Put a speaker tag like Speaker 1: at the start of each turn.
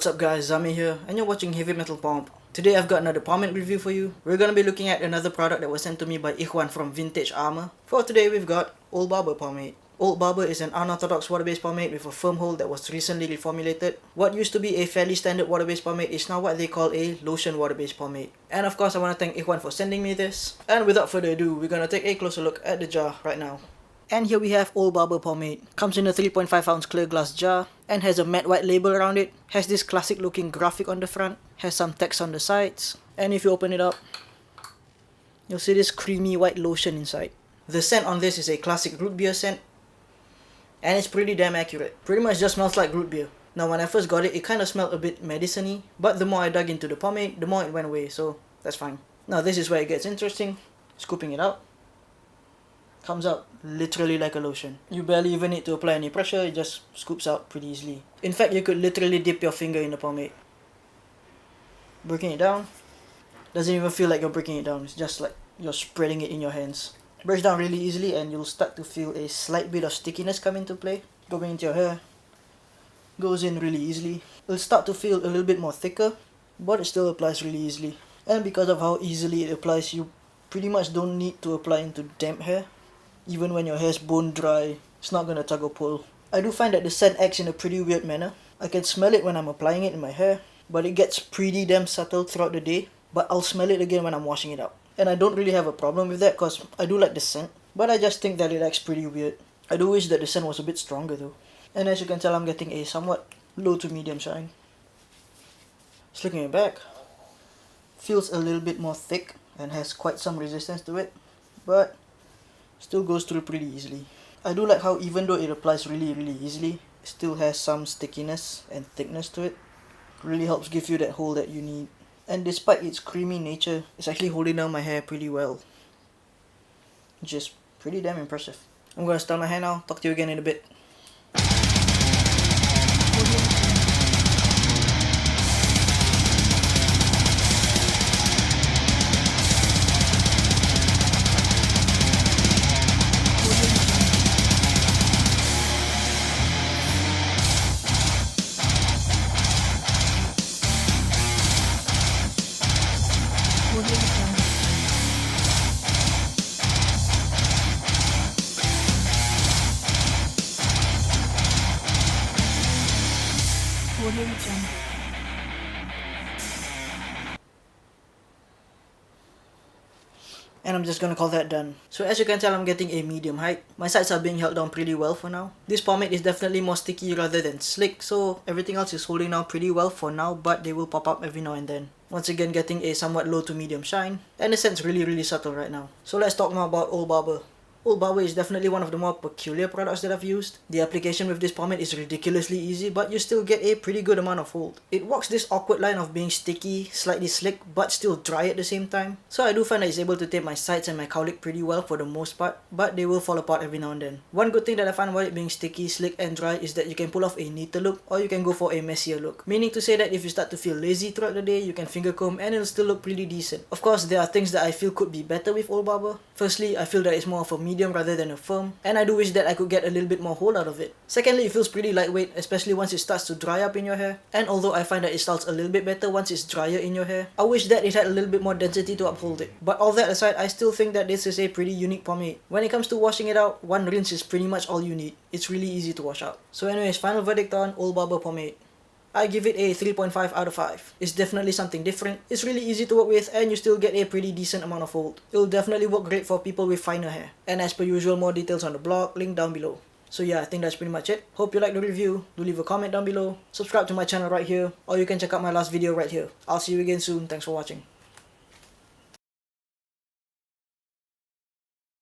Speaker 1: What's up guys, Zami here, and you're watching Heavy Metal Pomp. Today I've got another pomade review for you. We're gonna be looking at another product that was sent to me by Ikhwan from Vintage Armor. For today we've got Old Barber Pomade. Old Barber is an unorthodox water-based pomade with a firm hold that was recently reformulated. What used to be a fairly standard water-based pomade is now what they call a lotion water-based pomade. And of course I want to thank Ikhwan for sending me this. And without further ado, we're gonna take a closer look at the jar right now. And here we have Old Barber Pomade. Comes in a 3.5 ounce clear glass jar and has a matte white label around it. Has this classic looking graphic on the front. Has some text on the sides. And if you open it up, you'll see this creamy white lotion inside. The scent on this is a classic root beer scent. And it's pretty damn accurate. Pretty much just smells like root beer. Now when I first got it, it kind of smelled a bit medicine-y. But the more I dug into the pomade, the more it went away. So that's fine. Now this is where it gets interesting. Scooping it out. Comes out literally like a lotion. You barely even need to apply any pressure, it just scoops out pretty easily. In fact, you could literally dip your finger in the pomade. Breaking it down. Doesn't even feel like you're breaking it down, it's just like you're spreading it in your hands. Breaks down really easily and you'll start to feel a slight bit of stickiness come into play. Going into your hair. Goes in really easily. It'll start to feel a little bit more thicker, but it still applies really easily. And because of how easily it applies, you pretty much don't need to apply into damp hair. Even when your hair's bone dry, it's not gonna tug or pull. I do find that the scent acts in a pretty weird manner. I can smell it when I'm applying it in my hair, but it gets pretty damn subtle throughout the day. But I'll smell it again when I'm washing it out. And I don't really have a problem with that because I do like the scent, but I just think that it acts pretty weird. I do wish that the scent was a bit stronger though. And as you can tell, I'm getting a somewhat low to medium shine. Just looking at it back, feels a little bit more thick and has quite some resistance to it, but still goes through pretty easily. I do like how even though it applies really easily, it still has some stickiness and thickness to it. Really helps give you that hold that you need. And despite its creamy nature, it's actually holding down my hair pretty well. Which is pretty damn impressive. I'm gonna style my hair now, talk to you again in a bit. And I'm just gonna call that done. So as you can tell, I'm getting a medium height. My sides are being held down pretty well for now. This pomade is definitely more sticky rather than slick, so everything else is holding down pretty well for now, but they will pop up every now and then. Once again, getting a somewhat low to medium shine, and the scent's really subtle right now. So let's talk more about Old Barber. Old Barber is definitely one of the more peculiar products that I've used. The application with this pomade is ridiculously easy, but you still get a pretty good amount of hold. It walks this awkward line of being sticky, slightly slick, but still dry at the same time. So I do find that it's able to tape my sides and my cowlick pretty well for the most part, but they will fall apart every now and then. One good thing that I find about it being sticky, slick, and dry is that you can pull off a neater look, or you can go for a messier look. Meaning to say that if you start to feel lazy throughout the day, you can finger comb and it'll still look pretty decent. Of course, there are things that I feel could be better with Old Barber. Firstly, I feel that it's more of a medium rather than a firm, and I do wish that I could get a little bit more hold out of it. Secondly, it feels pretty lightweight, especially once it starts to dry up in your hair. And although I find that it styles a little bit better once it's drier in your hair, I wish that it had a little bit more density to uphold it. But all that aside, I still think that this is a pretty unique pomade. When it comes to washing it out, one rinse is pretty much all you need. It's really easy to wash out. So anyways, final verdict on Old Barber Pomade. I give it a 3.5 out of 5. It's definitely something different, it's really easy to work with, and you still get a pretty decent amount of hold. It'll definitely work great for people with finer hair. And as per usual, more details on the blog, link down below. So yeah, I think that's pretty much it. Hope you liked the review. Do leave a comment down below. Subscribe to my channel right here, or you can check out my last video right here. I'll see you again soon. Thanks for watching.